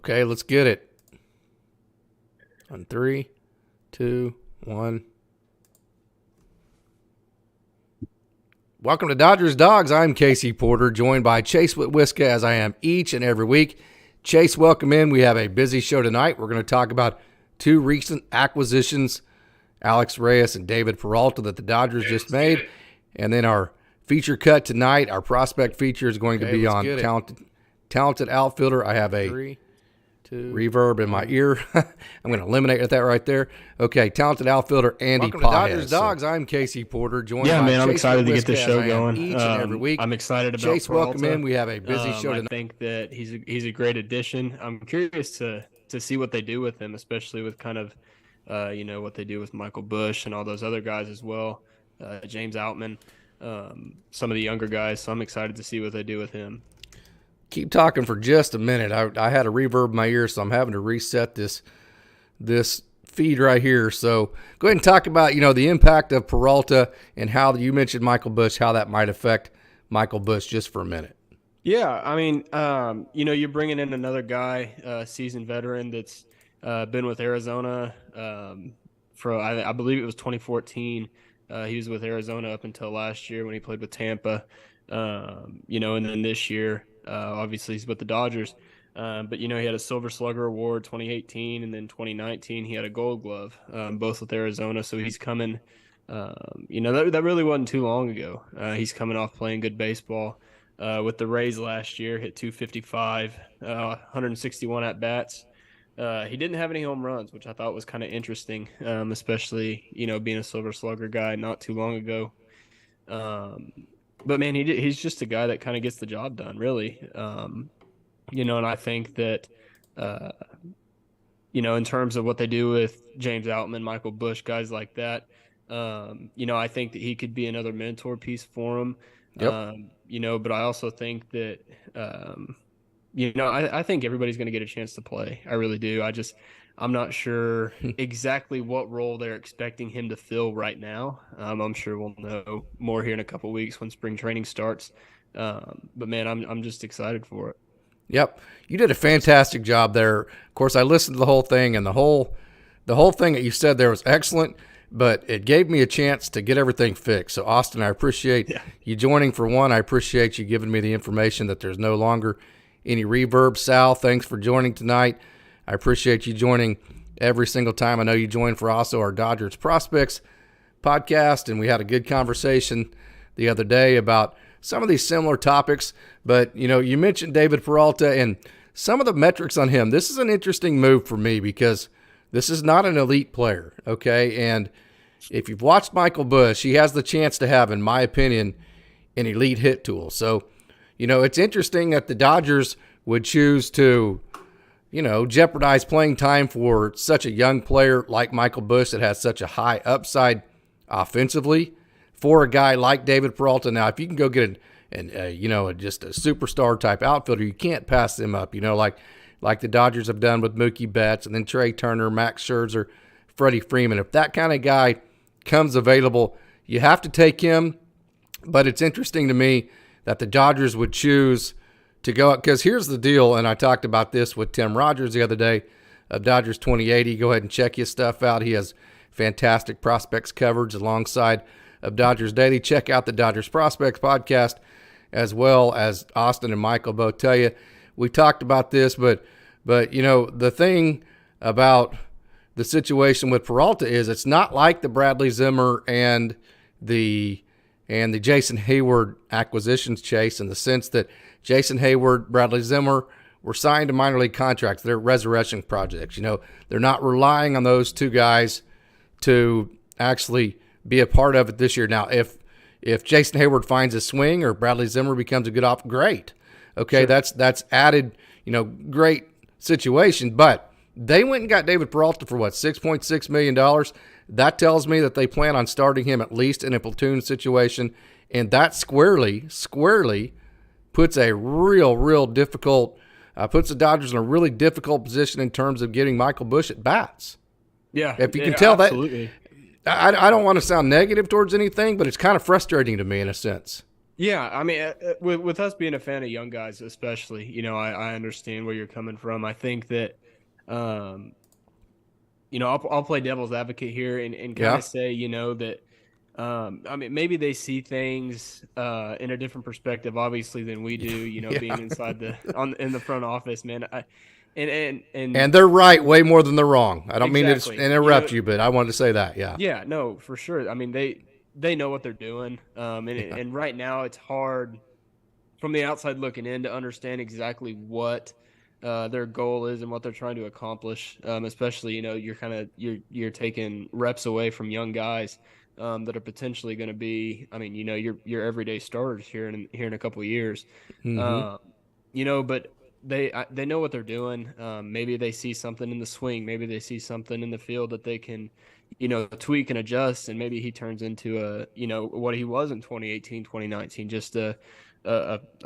Okay, let's get it. On 3, 2, 1. Welcome to Dodgers Dogs. I'm Casey Porter, joined by Chase Whitwiska, as I am each and every week. Chase, welcome in. We have a busy show tonight. We're going to talk about two recent acquisitions, Alex Reyes and David Peralta, that the Dodgers just made. And then our feature cut tonight, our prospect feature is going to be on talented outfielder. I have a 3, 2, reverb in my ear. I'm going to eliminate that right there. Okay, talented outfielder Andy Welcome to Dodgers Dogs. I'm Casey Porter, joined by I'm Chase excited to get this show going each and every week. I'm excited about Chase. Peralta. Welcome in. We have a busy show tonight. I think that he's a great addition. I'm curious to see what they do with him, especially with kind of what they do with Michael Busch and all those other guys as well. James Outman, some of the younger guys. So I'm excited to see what they do with him. Keep talking for just a minute. I had a reverb in my ear, so I'm having to reset this feed right here. So go ahead and talk about, the impact of Peralta and how you mentioned Michael Busch, how that might affect Michael Busch just for a minute. Yeah, I mean, you're bringing in another guy, seasoned veteran that's been with Arizona I believe it was 2014. He was with Arizona up until last year when he played with Tampa, and then this year, obviously he's with the Dodgers. But he had a Silver Slugger Award 2018, and then 2019 he had a Gold Glove, both with Arizona. So he's coming, that really wasn't too long ago. He's coming off playing good baseball with the Reyes last year, hit 255, 161 at bats. He didn't have any home runs, which I thought was kind of interesting, especially being a Silver Slugger guy not too long ago. But man, he's just a guy that kind of gets the job done, really. And I think that, in terms of what they do with James Outman, Michael Busch, guys like that, I think that he could be another mentor piece for him. Yep. But I also think that, I think everybody's going to get a chance to play. I really do. I'm not sure exactly what role they're expecting him to fill right now. I'm sure we'll know more here in a couple of weeks when spring training starts. But man, I'm just excited for it. Yep. You did a fantastic job there. Of course, I listened to the whole thing, and the whole thing that you said there was excellent, but it gave me a chance to get everything fixed. So, Austin, I appreciate you joining for one. I appreciate you giving me the information that there's no longer any reverb. Sal, thanks for joining tonight. I appreciate you joining every single time. I know you joined for also our Dodgersprospects podcast, and we had a good conversation the other day about some of these similar topics. But, you mentioned David Peralta and some of the metrics on him. This is an interesting move for me because this is not an elite player, okay? And if you've watched Michael Busch, he has the chance to have, in my opinion, an elite hit tool. So, it's interesting that the Dodgers would choose to, jeopardize playing time for such a young player like Michael Busch that has such a high upside offensively for a guy like David Peralta. Now, if you can go get just a superstar type outfielder, you can't pass them up, like the Dodgers have done with Mookie Betts and then Trey Turner, Max Scherzer, Freddie Freeman. If that kind of guy comes available, you have to take him. But it's interesting to me that the Dodgers would choose to go up, because here's the deal, and I talked about this with Tim Rogers the other day of Dodgers 2080. Go ahead and check his stuff out. He has fantastic prospects coverage alongside of DodgersDaily. Check out the Dodgersprospects podcast, as well as Austin and Michael both tell you. We talked about this, but the thing about the situation with Peralta is it's not like the Bradley Zimmer and the Jason Hayward acquisitions, Chase, in the sense that Jason Hayward, Bradley Zimmer were signed to minor league contracts. They're resurrection projects. They're not relying on those two guys to actually be a part of it this year. Now, if Jason Hayward finds a swing or Bradley Zimmer becomes a good great. Okay, sure. That's added, great situation. But they went and got David Peralta for what, $6.6 million? That tells me that they plan on starting him at least in a platoon situation, and that squarely puts a real difficult, puts the Dodgers in a really difficult position in terms of getting Michael Busch at bats. Yeah, if you can tell absolutely. that, I don't want to sound negative towards anything, but it's kind of frustrating to me in a sense. Yeah, I mean, with us being a fan of young guys, especially, I understand where you're coming from. I think that, um, I'll play devil's advocate here and kind Yeah. of say, that, I mean, maybe they see things in a different perspective, obviously, than we do. Yeah. Being inside in the front office, man. And And they're right way more than they're wrong. I don't mean to exactly, interrupt you, but I wanted to say that. Yeah. yeah, no, for sure. I mean, they know what they're doing, Yeah. and right now it's hard from the outside looking in to understand exactly what their goal is and what they're trying to accomplish. Especially, you're taking reps away from young guys that are potentially going to be. I mean, your everyday starters here in a couple of years. Mm-hmm. Uh, but they know what they're doing. Maybe they see something in the swing. Maybe they see something in the field that they can, tweak and adjust. And maybe he turns into what he was in 2018, 2019, just a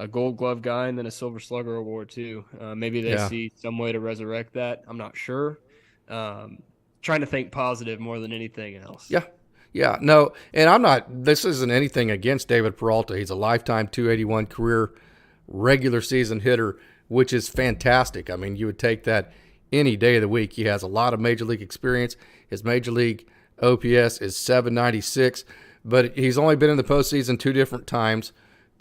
Gold Glove guy and then a Silver Slugger award too. Maybe they Yeah. see some way to resurrect that. I'm not sure. Um, Trying to think positive more than anything else. Yeah. Yeah. No, and I'm not, this isn't anything against David Peralta. He's a lifetime 281 career regular season hitter, which is fantastic. I mean, you would take that any day of the week. He has a lot of major league experience. His major league OPS is 796, but he's only been in the postseason two different times.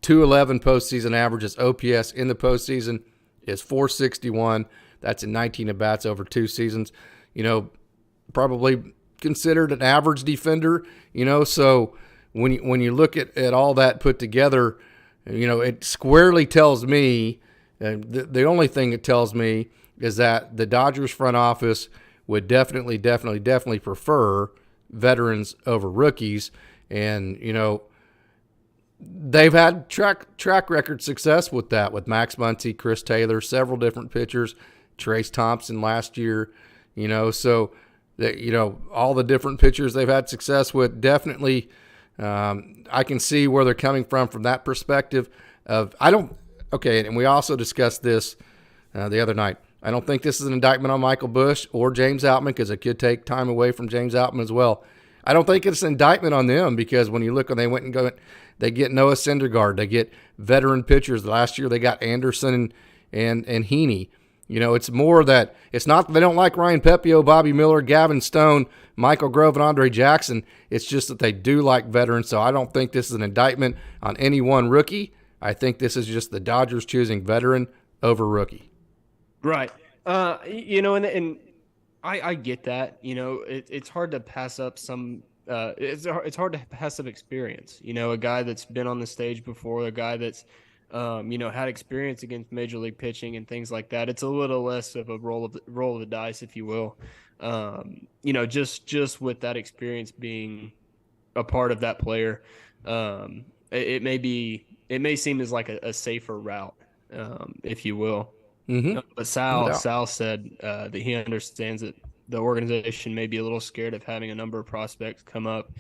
211 postseason averages. OPS in the postseason is 461. That's in 19 at bats over two seasons. Probably considered an average defender. So when you look at all that put together, it squarely tells me, the only thing it tells me is that the Dodgers front office would definitely prefer veterans over rookies. And, they've had track record success with that, with Max Muncy, Chris Taylor, several different pitchers, Trace Thompson last year, so that, all the different pitchers they've had success with. Definitely, I can see where they're coming from that perspective of, okay. And we also discussed this the other night. I don't think this is an indictment on Michael Busch or James Outman, because it could take time away from James Outman as well. I don't think it's an indictment on them, because when you look, when they get Noah Syndergaard, they get veteran pitchers. Last year they got Anderson and Heaney. It's more that it's not that they don't like Ryan Pepio, Bobby Miller, Gavin Stone, Michael Grove, and Andre Jackson. It's just that they do like veterans. So I don't think this is an indictment on any one rookie. I think this is just the Dodgers choosing veteran over rookie. Right. And I get that. It's hard to pass up some. It's hard to pass up experience. A guy that's been on the stage before, a guy that's had experience against major league pitching and things like that. It's a little less of a roll of the dice, if you will. Just with that experience being a part of that player, it may seem as like a safer route, if you will. Mm-hmm. But No Sal said that he understands that the organization may be a little scared of having a number of prospects come up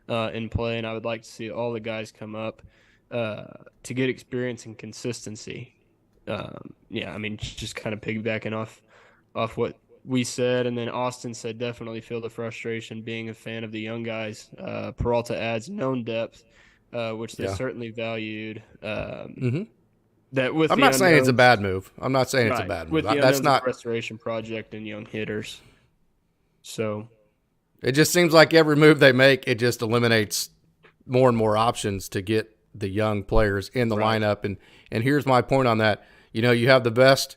and play, and I would like to see all the guys come up to get experience and consistency. I mean, just kind of piggybacking off what we said, and then Austin said definitely feel the frustration being a fan of the young guys. Peralta adds known depth, which they certainly valued. Mm-hmm. That with I'm not saying it's a bad move. I'm not saying it's a bad move. With the That's not restoration project and young hitters. So it just seems like every move they make, it just eliminates more and more options to get the young players in the lineup. And here's my point on that. You have the best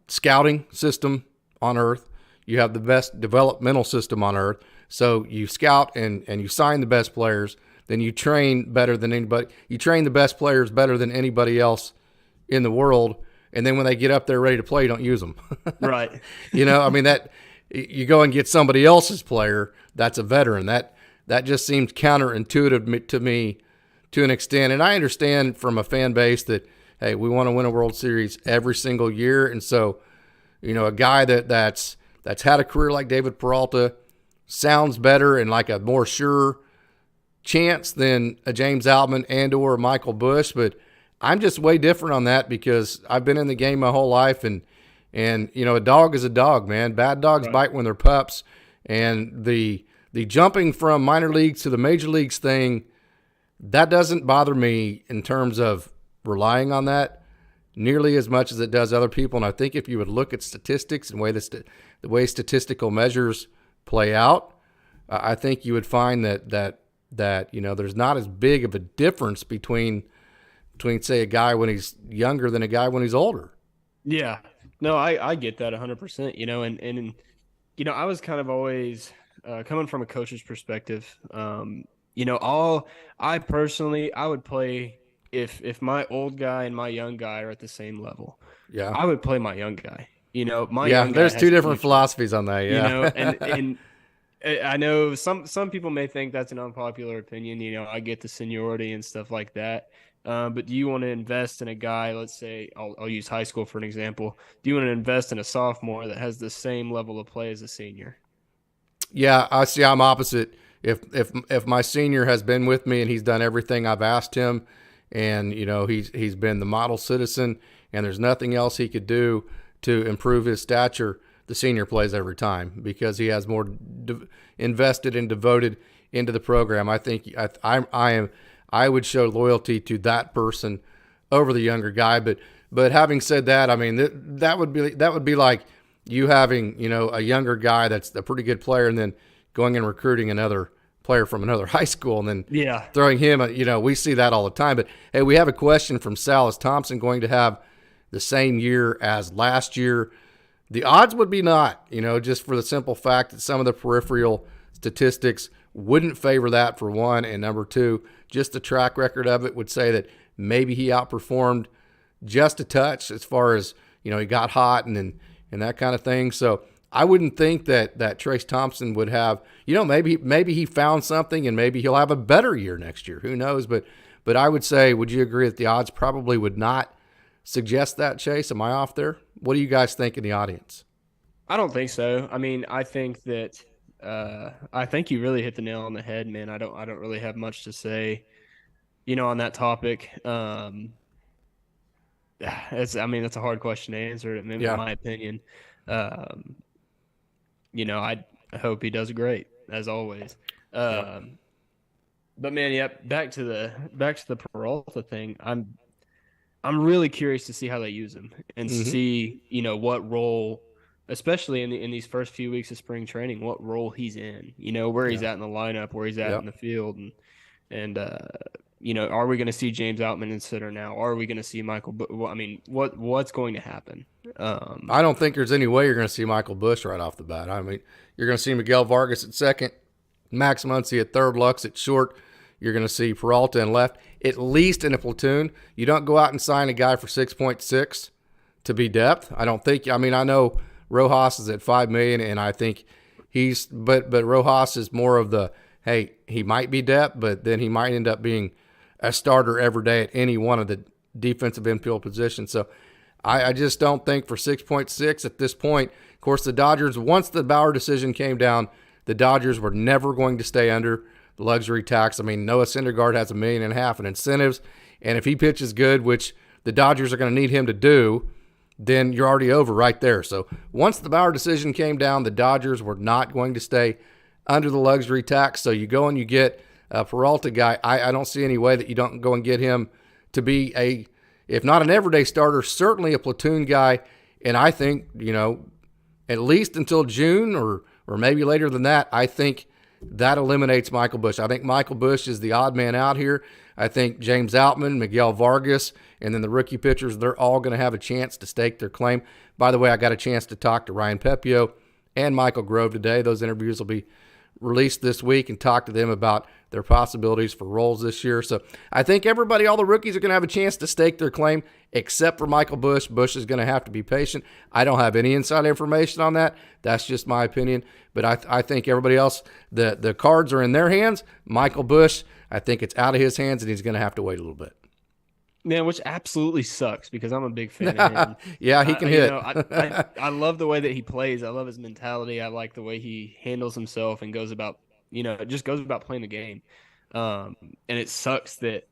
scouting system on earth. You have the best developmental system on earth. So you scout and you sign the best players. Then you train better than anybody. You train the best players better than anybody else in the world. And then when they get up there ready to play, you don't use them. Right. I mean, that you go and get somebody else's player that's a veteran. That just seems counterintuitive to me to an extent. And I understand from a fan base that, hey, we want to win a World Series every single year. And so, a guy that's had a career like David Peralta sounds better and like a more sure chance than a James Outman and or Michael Busch. But I'm just way different on that, because I've been in the game my whole life, and a dog is a dog, man. Bad dogs bite when they're pups. And the jumping from minor leagues to the major leagues thing, That doesn't bother me in terms of relying on that nearly as much as it does other people. And I think if you would look at statistics and the way statistical measures play out, I think you would find that there's not as big of a difference between say a guy when he's younger than a guy when he's older. Yeah, no, I get that 100%. And I was kind of always coming from a coach's perspective. I personally I would play if my old guy and my young guy are at the same level. Yeah, I would play my young guy. My yeah. young guy There's has two different future, philosophies on that. Yeah, and I know some people may think that's an unpopular opinion. I get the seniority and stuff like that. But do you want to invest in a guy? Let's say I'll use high school for an example. Do you want to invest in a sophomore that has the same level of play as a senior? yeah. I see. I'm opposite. If my senior has been with me and he's done everything I've asked him, and he's been the model citizen, and there's nothing else he could do to improve his stature, the senior plays every time because he has more invested and devoted into the program. I think I would show loyalty to that person over the younger guy. But having said that, I mean that would be like you having a younger guy that's a pretty good player and then going and recruiting another player from another high school and then throwing him. We see that all the time. But hey, we have a question from Sal. Is Thompson going to have the same year as last year? The odds would be not, just for the simple fact that some of the peripheral statistics wouldn't favor that, for one, and number two, just the track record of it would say that maybe he outperformed just a touch as far as, he got hot and that kind of thing. So I wouldn't think that Trace Thompson would have, maybe he found something and maybe he'll have a better year next year. Who knows? But I would say, would you agree that the odds probably would not suggest that, Chase? Am I off there? What do you guys think in the audience? I don't think so. I mean, I think that I think you really hit the nail on the head, man. I don't really have much to say, on that topic. That's a hard question to answer, in my opinion. I hope he does great as always. But man, back to the Peralta thing. I'm really curious to see how they use him and see, what role, especially in these first few weeks of spring training, what role he's in, where he's at in the lineup, where he's at in the field. And are we going to see James Outman in center now? Are we going to see Michael? What's going to happen? I don't think there's any way you're going to see Michael Bush right off the bat. I mean, you're going to see Miguel Vargas at second, Max Muncy at third, Lux at short. You're going to see Peralta in left, at least in a platoon. You don't go out and sign a guy for 6.6 to be depth. I don't think. I mean, I know Rojas is at $5 million, and I think but Rojas is more of the, hey, he might be depth, but then he might end up being a starter every day at any one of the defensive infield positions. So I just don't think for 6.6 at this point. Of course, the Dodgers, once the Bauer decision came down, the Dodgers were never going to stay under the luxury tax. I mean, Noah Syndergaard has $1.5 million in incentives, and if he pitches good, which the Dodgers are going to need him to do, then you're already over right there. So once the Bauer decision came down, the Dodgers were not going to stay under the luxury tax. So you go and you get a Peralta guy. I don't see any way that you don't go and get him to be if not an everyday starter, certainly a platoon guy. And I think, at least until June or maybe later than that, I think that eliminates Michael Bush. I think Michael Bush is the odd man out here. I think James Outman, Miguel Vargas, and then the rookie pitchers, they're all going to have a chance to stake their claim. By the way, I got a chance to talk to Ryan Pepio and Michael Grove today. Those interviews will be released this week, and talk to them about their possibilities for roles this year. So I think all the rookies are going to have a chance to stake their claim, except for Michael Bush. Bush is going to have to be patient. I don't have any inside information on that. That's just my opinion. But I think everybody else, the cards are in their hands. Michael Bush, I think it's out of his hands, and he's going to have to wait a little bit. Man, which absolutely sucks because I'm a big fan of him. Yeah, he can hit. I love the way that he plays. I love his mentality. I like the way he handles himself and goes about playing the game. And it sucks that,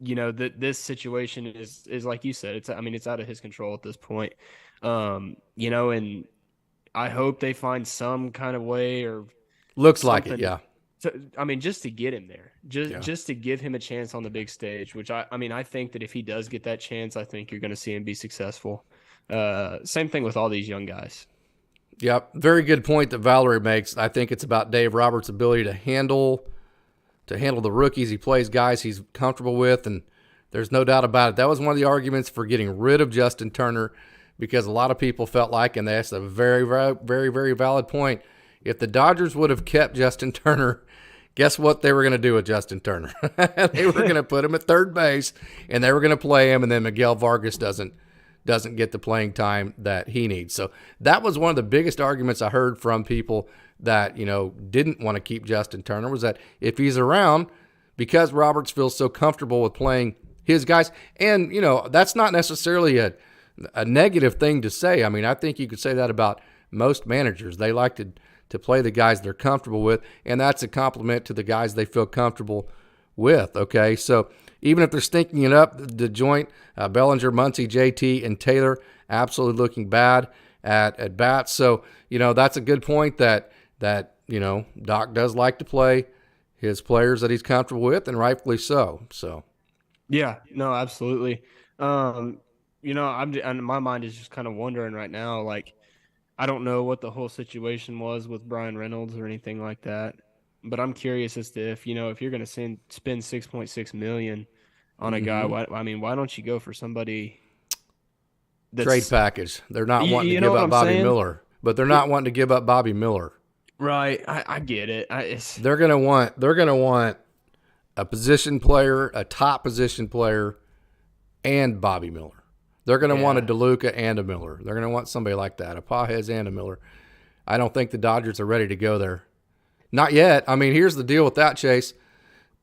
that this situation is like you said, it's out of his control at this point. And I hope they find some kind of way or looks like it, yeah. just to get him there, Yeah. just to give him a chance on the big stage, which I think that if he does get that chance, I think you're going to see him be successful. Same thing with all these young guys. Yep. Very good point that Valerie makes. I think it's about Dave Roberts' ability to handle the rookies. He plays guys he's comfortable with, and there's no doubt about it. That was one of the arguments for getting rid of Justin Turner, because a lot of people felt like, and that's a very, very, very, very valid point, if the Dodgers would have kept Justin Turner, guess what they were going to do with Justin Turner? They were going to put him at third base, and they were going to play him, and then Miguel Vargas doesn't get the playing time that he needs. So that was one of the biggest arguments I heard from people that, didn't want to keep Justin Turner, was that if he's around, because Roberts feels so comfortable with playing his guys, and, that's not necessarily a negative thing to say. I mean, I think you could say that about most managers. They like to play the guys they're comfortable with, and that's a compliment to the guys they feel comfortable with, okay? So even if they're stinking it up, the joint, Bellinger, Muncy, JT, and Taylor absolutely looking bad at bats. So, that's a good point that Doc does like to play his players that he's comfortable with, and rightfully so. So, yeah, no, absolutely. My mind is just kind of wondering right now, like, I don't know what the whole situation was with Brian Reynolds or anything like that, but I'm curious as to if you're going to spend $6.6 million on a guy, why don't you go for somebody that's trade package? They're not wanting to give up Bobby Miller, but they're not wanting to give up Bobby Miller. Right, I get it. They're gonna want a position player, a top position player, and Bobby Miller. They're going to want a DeLuca and a Miller. They're going to want somebody like that, a Pages and a Miller. I don't think the Dodgers are ready to go there. Not yet. I mean, here's the deal with that, Chase.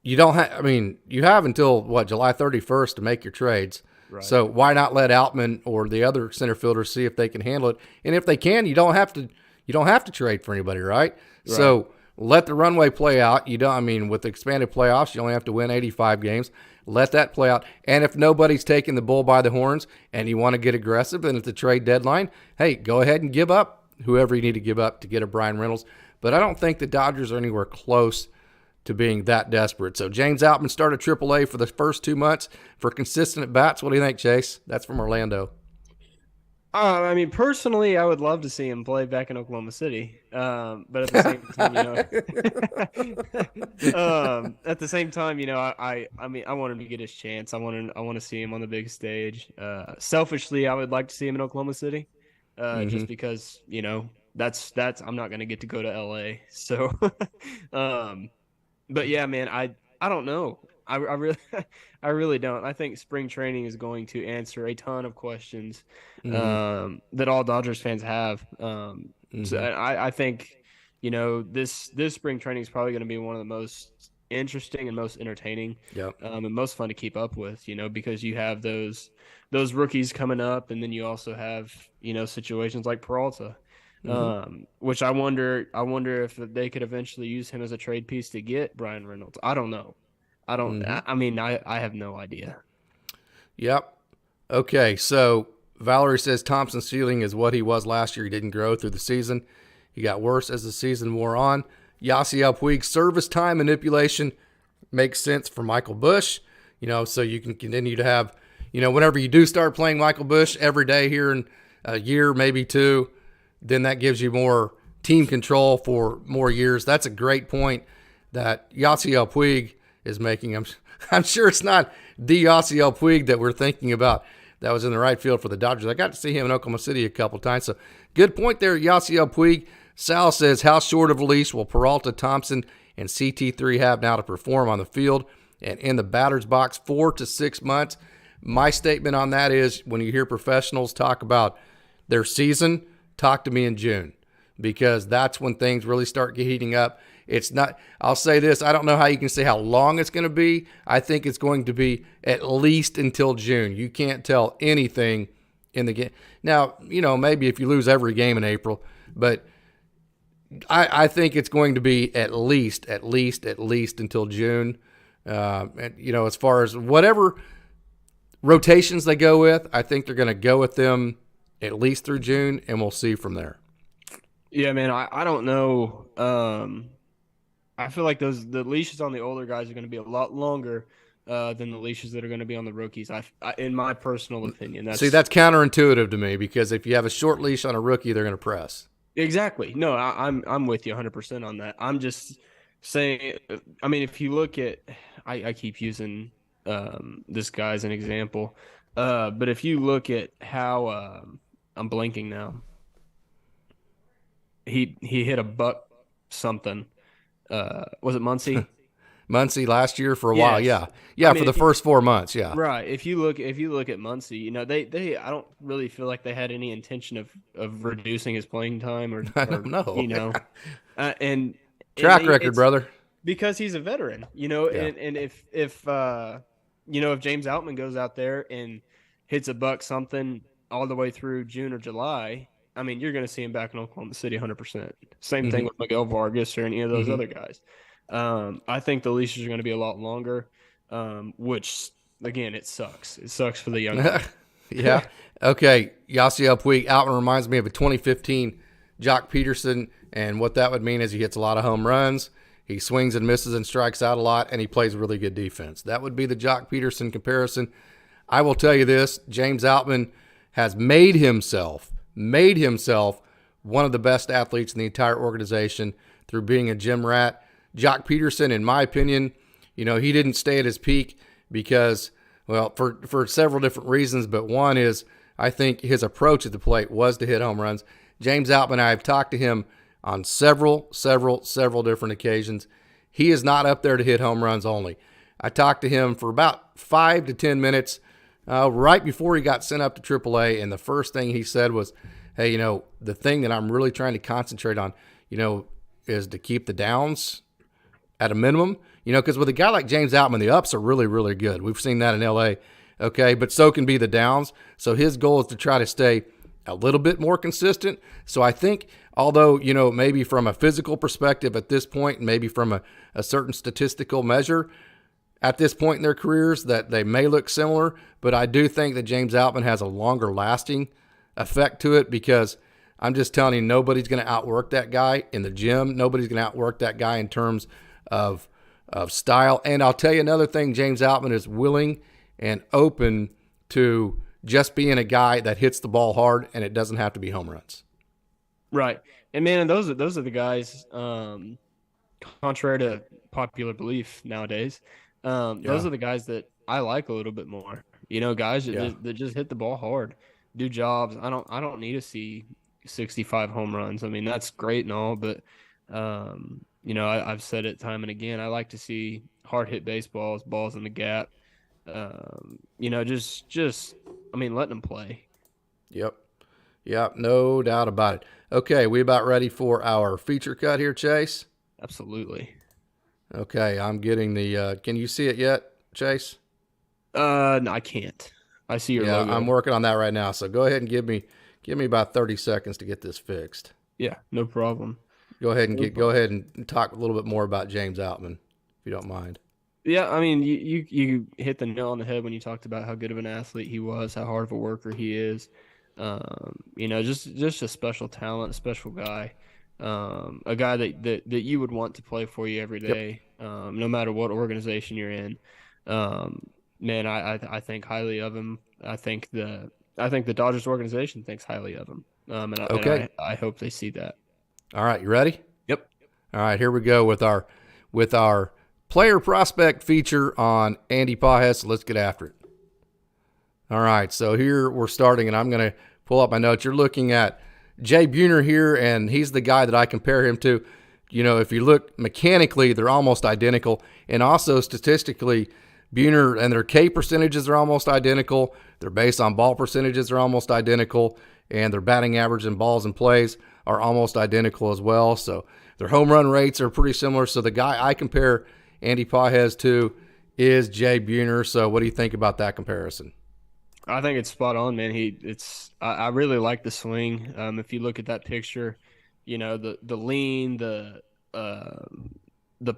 You have until, July 31st to make your trades. Right. So why not let Outman or the other center fielders see if they can handle it? And if they can, you don't have to trade for anybody, right? So let the runway play out. With the expanded playoffs, you only have to win 85 games. Let that play out. And if nobody's taking the bull by the horns and you want to get aggressive, then at the trade deadline, hey, go ahead and give up whoever you need to give up to get a Brian Reynolds. But I don't think the Dodgers are anywhere close to being that desperate. So James Outman started AAA for the first 2 months for consistent at bats. What do you think, Chase? That's from Orlando. Personally, I would love to see him play back in Oklahoma City. But at the same time, I want him to get his chance. I want to see him on the big stage. Selfishly, I would like to see him in Oklahoma City, just because that's I'm not going to get to go to LA. So, but yeah, man, I don't know. I really don't. I think spring training is going to answer a ton of questions that all Dodgers fans have. So I think, this spring training is probably going to be one of the most interesting and most entertaining, and most fun to keep up with, because you have those rookies coming up, and then you also have, situations like Peralta, which I wonder if they could eventually use him as a trade piece to get Brian Reynolds. I don't know. I have no idea. Yep. Okay, so Valerie says Thompson's ceiling is what he was last year. He didn't grow through the season. He got worse as the season wore on. Yasiel Puig's service time manipulation makes sense for Michael Busch, so you can continue to have, whenever you do start playing Michael Busch every day here in a year, maybe two, then that gives you more team control for more years. That's a great point that Yasiel Puig is making. I'm sure it's not the Yasiel Puig that we're thinking about that was in the right field for the Dodgers. I got to see him in Oklahoma City a couple times. So good point there, Yasiel Puig. Sal says, how short of a leash will Peralta, Thompson, and CT3 have now to perform on the field and in the batter's box? 4 to 6 months. My statement on that is, when you hear professionals talk about their season, talk to me in June, because that's when things really start heating up. It's not, I'll say this, I don't know how you can say how long it's going to be. I think it's going to be at least until June. You can't tell anything in the game. Now, maybe if you lose every game in April, but I think it's going to be at least until June. As far as whatever rotations they go with, I think they're going to go with them at least through June, and we'll see from there. Yeah, man, I don't know. I feel like the leashes on the older guys are going to be a lot longer than the leashes that are going to be on the rookies. In my personal opinion, See, that's counterintuitive to me because if you have a short leash on a rookie, they're going to press. exactly. No, I'm with you 100% on that. I'm just saying. I mean, if you look at, I keep using this guy as an example, but if you look at how I'm blanking now, he hit a buck something. Was it Muncie? Muncie last year for a while, Yes. yeah, I yeah, mean, for the first 4 months, yeah. right. If you look at Muncie, they I don't really feel like they had any intention of reducing his playing time I or don't know. and Track record, it's brother. because he's a veteran, Yeah. and if James Outman goes out there and hits a buck something all the way through June or July, I mean, you're going to see him back in Oklahoma City 100%. Same thing with Miguel Vargas or any of those other guys. I think the leashes are going to be a lot longer, which, again, it sucks. It sucks for the young guys. Yeah. Okay. Yasiel Puig, Outman reminds me of a 2015 Jock Peterson, and what that would mean is he hits a lot of home runs, he swings and misses and strikes out a lot, and he plays really good defense. That would be the Jock Peterson comparison. I will tell you this, James Outman has made himself one of the best athletes in the entire organization through being a gym rat. Jock Peterson, in my opinion, he didn't stay at his peak because, well, for several different reasons, but one is I think his approach at the plate was to hit home runs. James Outman, I've talked to him on several different occasions. He is not up there to hit home runs only. I talked to him for about 5 to 10 minutes right before he got sent up to AAA, and the first thing he said was, hey, the thing that I'm really trying to concentrate on, is to keep the downs at a minimum, because with a guy like James Outman, the ups are really, really good. We've seen that in LA, okay, but so can be the downs. So his goal is to try to stay a little bit more consistent. So I think, although, maybe from a physical perspective at this point, maybe from a certain statistical measure at this point in their careers, that they may look similar, but I do think that James Outman has a longer lasting effect to it because I'm just telling you, nobody's going to outwork that guy in the gym. Nobody's going to outwork that guy in terms of style. And I'll tell you another thing, James Outman is willing and open to just being a guy that hits the ball hard, and it doesn't have to be home runs. Right. And, man, those are the guys, contrary to popular belief nowadays, those are the guys that I like a little bit more. Guys that just hit the ball hard, do jobs. I don't need to see 65 home runs. I mean, that's great and all, but I've said it time and again. I like to see hard hit baseballs, balls in the gap. Just letting them play. Yep, no doubt about it. Okay, we about ready for our feature cut here, Chase? Absolutely. Okay, I'm getting the. Can you see it yet, Chase? No, I can't. I see your logo. I'm working on that right now. So go ahead and give me about 30 seconds to get this fixed. Yeah, no problem. Go ahead and talk a little bit more about James Outman, if you don't mind. Yeah, I mean, you hit the nail on the head when you talked about how good of an athlete he was, how hard of a worker he is. Just a special talent, a special guy, a guy that you would want to play for you every day, no matter what organization you're in. Man, I think highly of him. I think the Dodgers organization thinks highly of him. And I hope they see that. All right, you ready? Yep. All right, here we go with our player prospect feature on Andy Pages. So let's get after it. All right, so here we're starting, and I'm going to pull up my notes. You're looking at Jay Buhner here, and he's the guy that I compare him to. If you look mechanically, they're almost identical, and also statistically, Buhner and their K percentages are almost identical. Their base on ball percentages are almost identical, and their batting average and balls and plays are almost identical as well. So their home run rates are pretty similar. So the guy I compare Andy Pages to is Jay Buhner. So what do you think about that comparison? I think it's spot on, man. I really like the swing. If you look at that picture, the lean, the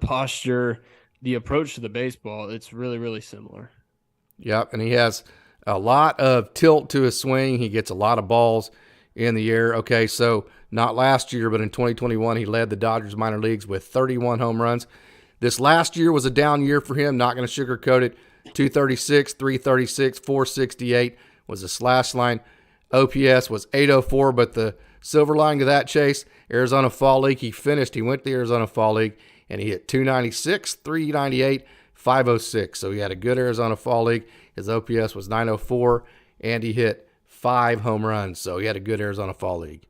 posture, the approach to the baseball, it's really, really similar. Yep, and he has a lot of tilt to his swing. He gets a lot of balls in the air. Okay, so Not last year, but in 2021, he led the Dodgers minor leagues with 31 home runs. This last year was a down year for him, not going to sugarcoat it. 236, 336, 468 was the slash line. OPS was 804, but the silver lining to that, Chase, Arizona Fall League, he went to the Arizona Fall League, and he hit 296, 398, 506. So he had a good Arizona Fall League. His OPS was 904, and he hit 5 home runs. So he had a good Arizona Fall League.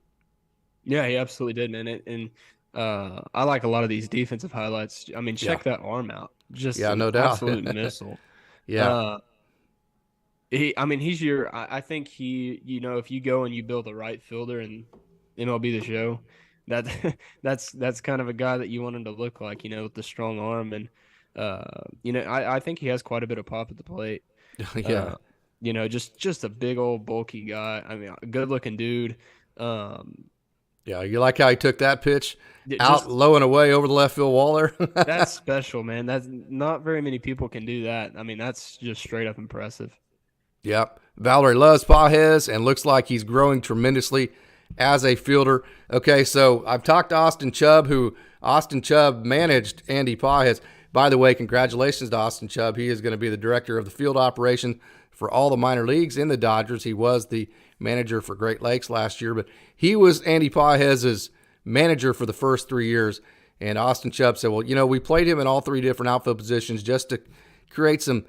Yeah, he absolutely did, man. And I like a lot of these defensive highlights. I mean, check that arm out. Just an no doubt. absolute missile. Yeah. He's your. I think if you go and you build a right fielder in MLB The Show, that's kind of a guy that you want him to look like, with the strong arm. And I think he has quite a bit of pop at the plate. Yeah. Just a big old bulky guy. I mean, a good looking dude. Yeah, you like how he took that pitch out low and away over the left field wall there? That's special, man. That's not very many people can do that. I mean, that's just straight up impressive. Yep. Valerie loves Pages and looks like he's growing tremendously as a fielder. Okay, so I've talked to Austin Chubb, who Austin Chubb managed Andy Pages. By the way, congratulations to Austin Chubb. He is going to be the director of the field operation for all the minor leagues in the Dodgers. He was the manager for Great Lakes last year, but he was Andy Pages' manager for the first 3 years. And Austin Chubb said, well, we played him in all 3 different outfield positions just to create to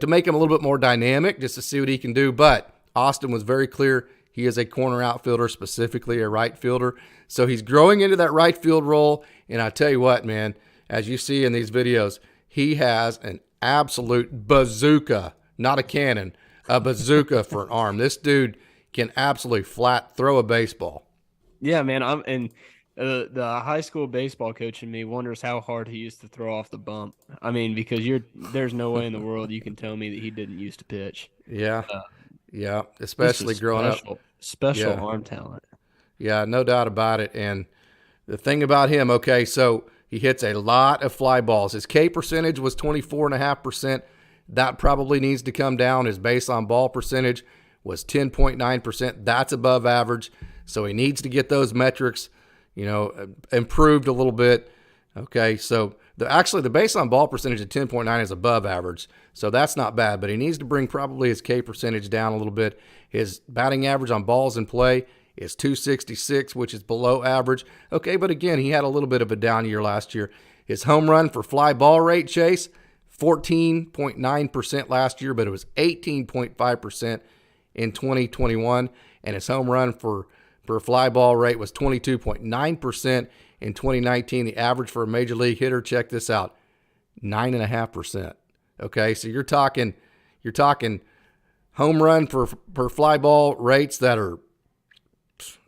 make him a little bit more dynamic, just to see what he can do. But Austin was very clear he is a corner outfielder, specifically a right fielder. So he's growing into that right field role. And I tell you what, man, as you see in these videos, he has an absolute bazooka, not a cannon, a bazooka for an arm. This dude can absolutely flat throw a baseball. Yeah, man. The high school baseball coach in me wonders how hard he used to throw off the bump. I mean, because there's no way in the world you can tell me that he didn't used to pitch. Yeah, especially growing up. Special arm talent. Yeah, no doubt about it. And the thing about him, okay, so he hits a lot of fly balls. His K percentage was 24.5%. That probably needs to come down. His base on ball percentage was 10.9%. That's above average. So he needs to get those metrics, improved a little bit. Okay, so the base on ball percentage of 10.9 is above average. So that's not bad, but he needs to bring probably his K percentage down a little bit. His batting average on balls in play is 266, which is below average. Okay, but again, he had a little bit of a down year last year. His home run for fly ball rate, Chase, 14.9% last year, but it was 18.5% in 2021. And his home run for fly ball rate was 22.9% in 2019. The average for a major league hitter, check this out, 9.5%. Okay, so you're talking home run for fly ball rates that are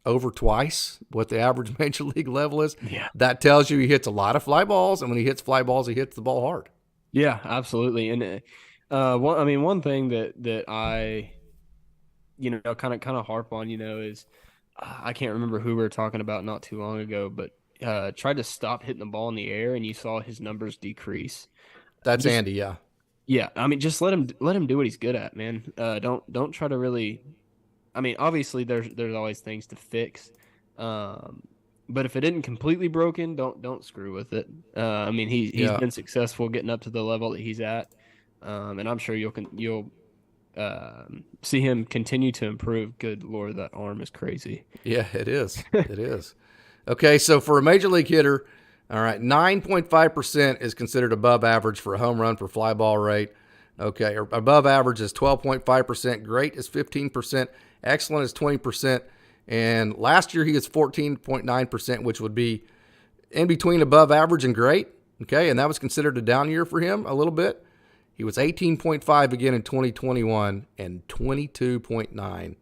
over twice what the average major league level is. Yeah. That tells you he hits a lot of fly balls, and when he hits fly balls, he hits the ball hard. Yeah, absolutely. And one thing that I kind of harp on, is I can't remember who we were talking about not too long ago, but tried to stop hitting the ball in the air, and you saw his numbers decrease. That's Andy, yeah. Yeah, I mean, just let him do what he's good at, man. Don't try to really. I mean, obviously there's always things to fix, but if it isn't completely broken, don't screw with it. I mean, he's been successful getting up to the level that he's at, and I'm sure you'll see him continue to improve. Good Lord, that arm is crazy. Yeah, it is. It is. Okay, so for a major league hitter, all right, 9.5% is considered above average for a home run for fly ball rate. Okay, or above average is 12.5%. Great is 15%. Excellent is 20%. And last year he was 14.9%, which would be in between above average and great. Okay, and that was considered a down year for him a little bit. He was 18.5 again in 2021 and 22.9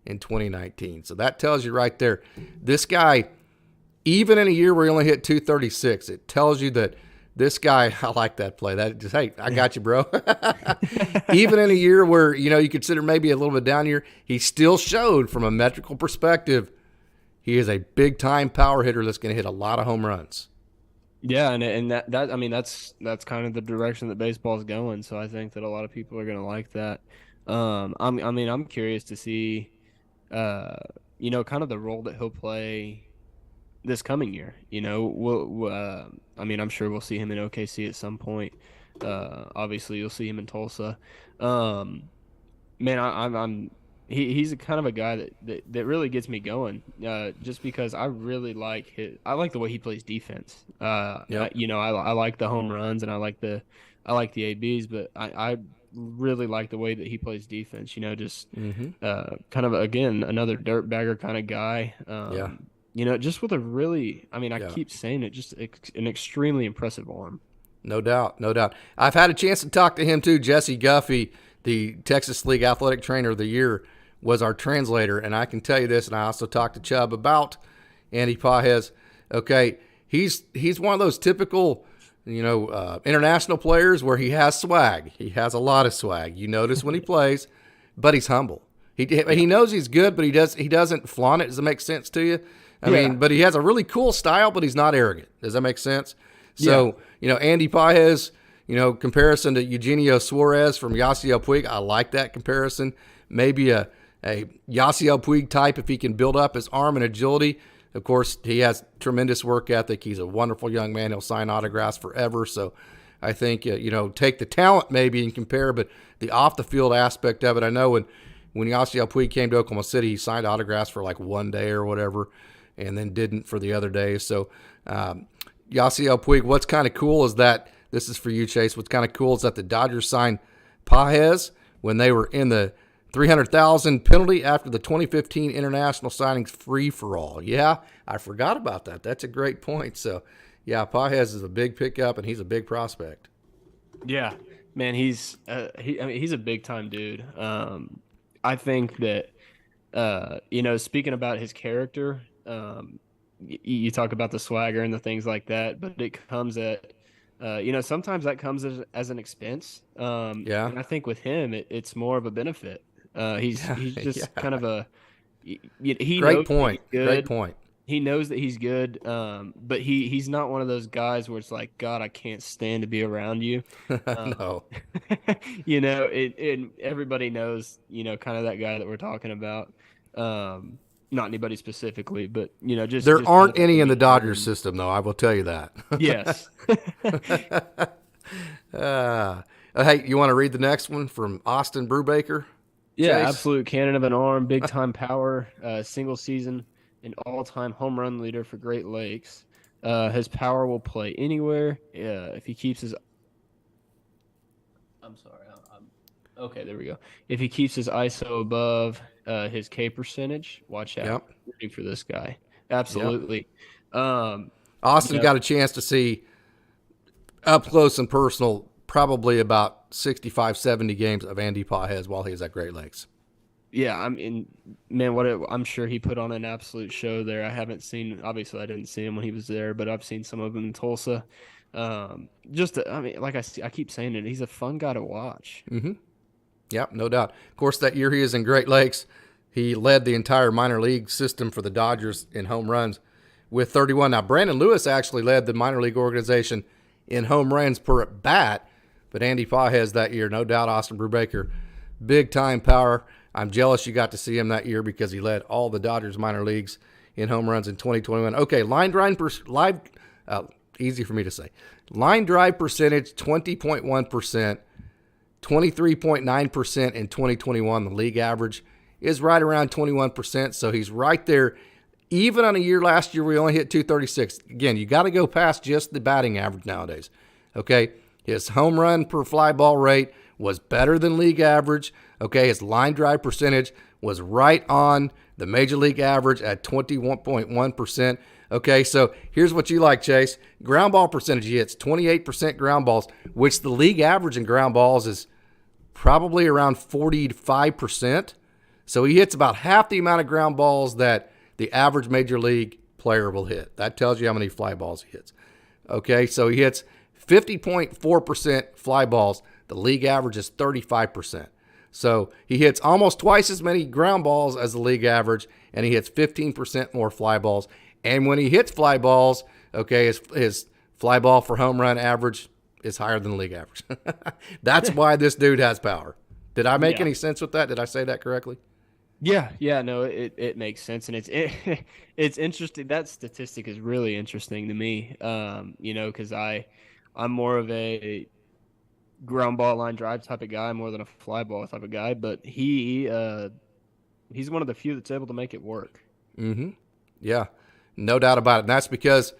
in 2019. So that tells you right there, this guy, even in a year where he only hit 236, it tells you that this guy, I like that play. That just, hey, I got you, bro. Even in a year where, you consider maybe a little bit down year, he still showed from a metrical perspective, he is a big time power hitter that's going to hit a lot of home runs. Yeah, and that's kind of the direction that baseball is going. So I think that a lot of people are going to like that. I'm curious to see kind of the role that he'll play this coming year. I mean, I'm sure we'll see him in OKC at some point. Obviously, you'll see him in Tulsa. Um, Man, he's a kind of a guy that really gets me going. Just because I like the way he plays defense. Yep. I like the home runs and I like the ABs, but I really like the way that he plays defense. Just Mm-hmm. kind of again another dirtbagger kind of guy. Yeah. Just with a really, I mean, I Yeah. keep saying it, just an extremely impressive arm. No doubt. No doubt. I've had a chance to talk to him too. Jesse Guffey, the Texas League Athletic Trainer of the Year, was our translator. And I can tell you this, and I also talked to Chubb about Andy Pages. Okay, he's one of those typical, international players where he has swag. He has a lot of swag. You notice when he plays, but he's humble. He knows he's good, but he doesn't flaunt it. Does that make sense to you? I mean, but he has a really cool style, but he's not arrogant. Does that make sense? So, Andy Pages, comparison to Eugenio Suarez from Yasiel Puig, I like that comparison. Maybe a Yasiel Puig type if he can build up his arm and agility. Of course, he has tremendous work ethic. He's a wonderful young man. He'll sign autographs forever. So I think, take the talent maybe and compare, but the off-the-field aspect of it, I know when Yasiel Puig came to Oklahoma City, he signed autographs for like one day or whatever and then didn't for the other days. So Yasiel Puig, what's kind of cool is that, this is for you, Chase, what's kind of cool is that the Dodgers signed Pages when they were in the $300,000 penalty after the 2015 international signings free-for-all. Yeah, I forgot about that. That's a great point. So, yeah, Pages is a big pickup, and he's a big prospect. Yeah, man, he's a big-time dude. I think that, speaking about his character, you talk about the swagger and the things like that, but it comes at, sometimes that comes as an expense. And I think with him, it's more of a benefit. He's just kind of he Great knows point. he's good. Great point. He knows that he's good, but he's not one of those guys where it's like, God, I can't stand to be around you. No. And everybody knows, kind of that guy that we're talking about. Not anybody specifically, but just there just aren't kind of any in the demeanor Dodgers system, though. I will tell you that. Yes. Hey, you want to read the next one from Austin Brubaker? Yeah, Chase? absolute cannon of an arm, big time power, single season, an all-time home run leader for Great Lakes. His power will play anywhere if he keeps his. I'm sorry. Okay, there we go. If he keeps his ISO above his K percentage, watch out. Yep. Rooting for this guy. Absolutely. Austin got a chance to see up close and personal probably about 65, 70 games of Andy Pages while he was at Great Lakes. Yeah, I mean, man, I'm sure he put on an absolute show there. Obviously I didn't see him when he was there, but I've seen some of him in Tulsa. Like I keep saying it, he's a fun guy to watch. Mm-hmm. Yep, no doubt. Of course, that year he was in Great Lakes, he led the entire minor league system for the Dodgers in home runs with 31. Now, Brandon Lewis actually led the minor league organization in home runs per at bat, but Andy Pages that year, no doubt, Austin Brubaker, big time power. I'm jealous you got to see him that year because he led all the Dodgers minor leagues in home runs in 2021. Okay, easy for me to say. Line drive percentage, 20.1%. 23.9% in 2021. The league average is right around 21%, so he's right there. Even on a year last year, we only hit 236. Again, you got to go past just the batting average nowadays. Okay, his home run per fly ball rate was better than league average. Okay, his line drive percentage was right on the major league average at 21.1%. Okay, so here's what you like, Chase. Ground ball percentage, he hits 28% ground balls, which the league average in ground balls is probably around 45%. So he hits about half the amount of ground balls that the average major league player will hit. That tells you how many fly balls he hits. Okay, so he hits 50.4% fly balls. The league average is 35%. So he hits almost twice as many ground balls as the league average, and he hits 15% more fly balls. And when he hits fly balls, okay, his fly ball for home run average is higher than the league average. That's why this dude has power. Did I make any sense with that? Did I say that correctly? Yeah, no, it makes sense, and it's interesting. That statistic is really interesting to me. Because I'm more of a ground ball line drive type of guy more than a fly ball type of guy, but he's one of the few that's able to make it work. Mm-hmm. Yeah, no doubt about it. And that's because,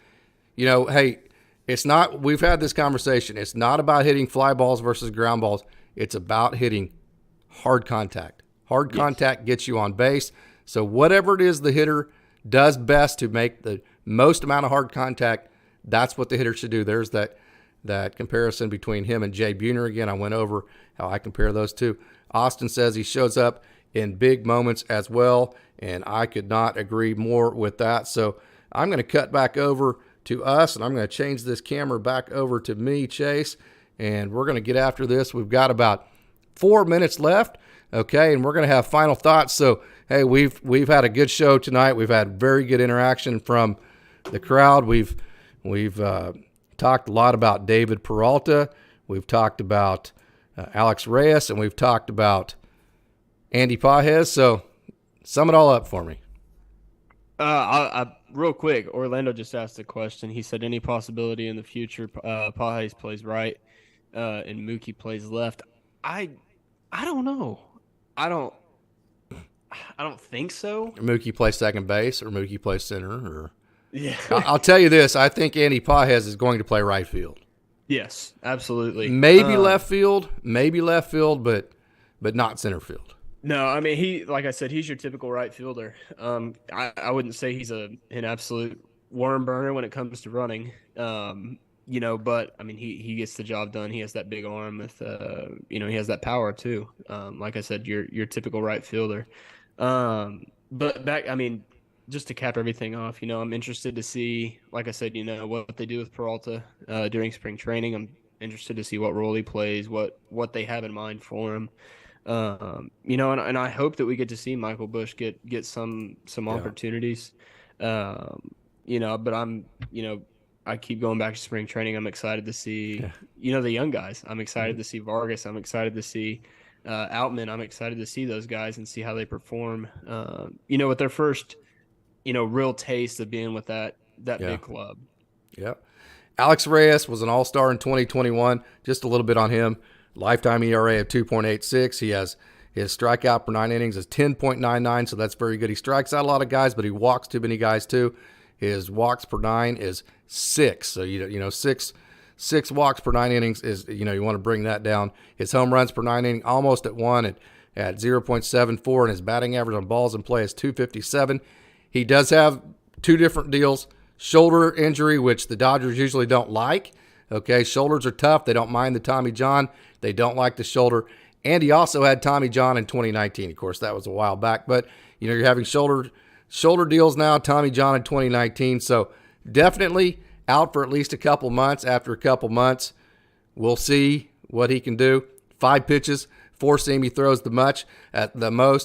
hey, it's not, we've had this conversation. It's not about hitting fly balls versus ground balls. It's about hitting hard contact. Hard Yes. contact gets you on base. So whatever it is the hitter does best to make the most amount of hard contact, that's what the hitter should do. There's that comparison between him and Jay Buhner. Again, I went over how I compare those two. Austin says he shows up in big moments as well, and I could not agree more with that. So I'm going to cut back over to us, and I'm going to change this camera back over to me, Chase, and we're going to get after this. We've got about 4 minutes left, okay, and we're going to have final thoughts. So, hey, we've had a good show tonight. We've had very good interaction from the crowd. We've talked a lot about David Peralta. We've talked about Alex Reyes, and we've talked about Andy Pages. So sum it all up for me. Real quick, Orlando just asked a question. He said, any possibility in the future Pages plays right and Mookie plays left? I don't know. I don't think so. Mookie plays second base, or Mookie plays center, or Yeah. I'll tell you this: I think Andy Pages is going to play right field. Yes, absolutely. Maybe left field, but not center field. No, I mean like I said, he's your typical right fielder. I wouldn't say he's an absolute worm burner when it comes to running. But I mean he gets the job done. He has that big arm with he has that power too. Like I said, your typical right fielder. But back, I mean, just to cap everything off, I'm interested to see, like I said, what they do with Peralta during spring training. I'm interested to see what role he plays, what they have in mind for him. And I hope that we get to see Michael Busch get some opportunities. But I keep going back to spring training. I'm excited to see, the young guys. I'm excited to see Vargas. I'm excited to see Outman. I'm excited to see those guys and see how they perform. With their first, real taste of being with that big club. Yeah. Alex Reyes was an all-star in 2021. Just a little bit on him. Lifetime ERA of 2.86. He has his strikeout per 9 innings is 10.99, so that's very good. He strikes out a lot of guys, but he walks too many guys too. His walks per 9 is 6. So six walks per 9 innings is you want to bring that down. His home runs per 9 innings almost at 1 at 0.74, and his batting average on balls in play is 257. He does have 2 different deals. Shoulder injury, which the Dodgers usually don't like. Okay, shoulders are tough. They don't mind the Tommy John. They don't like the shoulder. And he also had Tommy John in 2019. Of course, that was a while back. But, you're having shoulder deals now, Tommy John in 2019. So definitely out for at least a couple months. After a couple months, we'll see what he can do. 5 pitches, 4-seam he throws the most.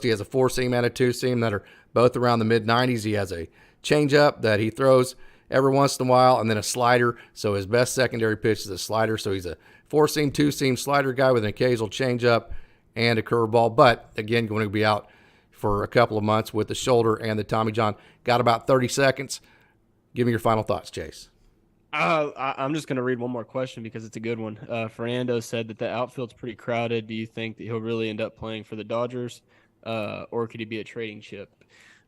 He has a 4-seam and a 2-seam that are both around the mid-90s. He has a changeup that he throws every once in a while, and then a slider. So his best secondary pitch is a slider. So he's a 4-seam, 2-seam slider guy with an occasional changeup and a curveball. But again, going to be out for a couple of months with the shoulder and the Tommy John. Got about 30 seconds. Give me your final thoughts, Chase. I'm just going to read one more question because it's a good one. Fernando said that the outfield's pretty crowded. Do you think that he'll really end up playing for the Dodgers, or could he be a trading chip?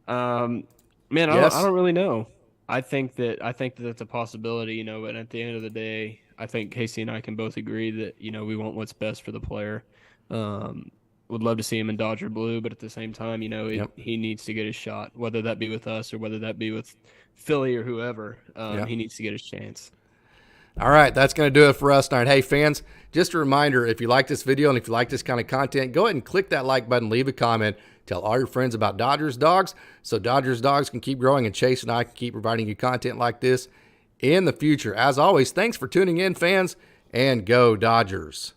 I don't really know. I think that that's a possibility, and at the end of the day, I think Casey and I can both agree that, we want what's best for the player. Would love to see him in Dodger blue, but at the same time, he needs to get his shot, whether that be with us or whether that be with Philly or whoever. He needs to get his chance. All right, that's going to do it for us tonight. Hey, fans, just a reminder, if you like this video and if you like this kind of content, go ahead and click that like button, leave a comment, tell all your friends about Dodgers Dogs so Dodgers Dogs can keep growing and Chase and I can keep providing you content like this in the future. As always, thanks for tuning in, fans, and go Dodgers.